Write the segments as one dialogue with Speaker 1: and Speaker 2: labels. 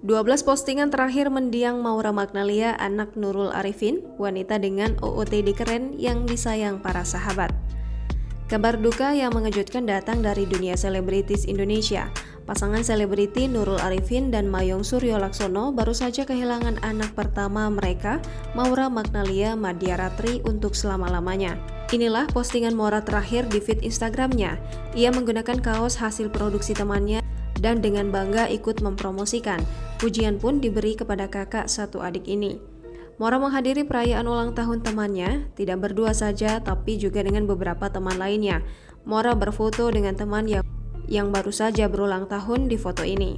Speaker 1: 12 postingan terakhir mendiang Maura Magnalia, anak Nurul Arifin, wanita dengan OOTD keren yang disayang para sahabat. Kabar duka yang mengejutkan datang dari dunia selebritis Indonesia. Pasangan selebriti Nurul Arifin dan Mayong Suryo Laksono baru saja kehilangan anak pertama mereka, Maura Magnalia Madiaratri, untuk selama-lamanya. Inilah postingan Maura terakhir di feed Instagramnya. Ia menggunakan kaos hasil produksi temannya dan dengan bangga ikut mempromosikan. Pujian pun diberi kepada kakak satu adik ini. Maura menghadiri perayaan ulang tahun temannya, tidak berdua saja tapi juga dengan beberapa teman lainnya. Maura berfoto dengan teman yang baru saja berulang tahun di foto ini.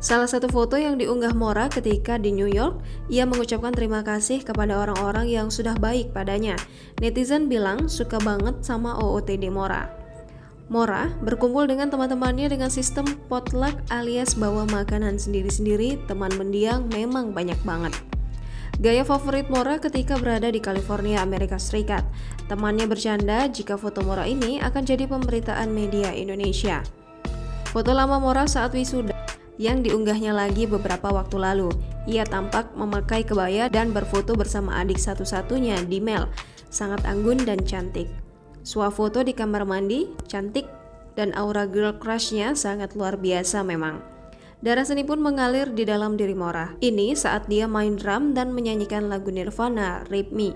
Speaker 1: Salah satu foto yang diunggah Maura ketika di New York, ia mengucapkan terima kasih kepada orang-orang yang sudah baik padanya. Netizen bilang suka banget sama OOTD Maura. Maura berkumpul dengan teman-temannya dengan sistem potluck alias bawa makanan sendiri-sendiri. Teman mendiang memang banyak banget. Gaya favorit Maura ketika berada di California, Amerika Serikat. Temannya bercanda jika foto Maura ini akan jadi pemberitaan media Indonesia. Foto lama Maura saat wisuda yang diunggahnya lagi beberapa waktu lalu. Ia tampak memakai kebaya dan berfoto bersama adik satu-satunya, Dimel, sangat anggun dan cantik. Swafoto di kamar mandi, cantik, dan aura girl crush-nya sangat luar biasa memang. Darah seni pun mengalir di dalam diri Maura. Ini saat dia main drum dan menyanyikan lagu Nirvana, Rape Me.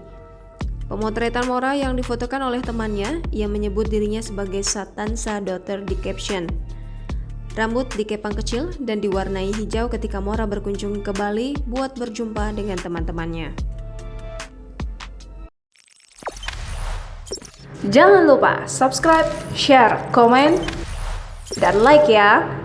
Speaker 1: Pemotretan Maura yang difotokan oleh temannya, ia menyebut dirinya sebagai Satansa Daughter di caption. Rambut dikepang kecil dan diwarnai hijau ketika Maura berkunjung ke Bali buat berjumpa dengan teman-temannya.
Speaker 2: Jangan lupa subscribe, share, komen, dan like ya!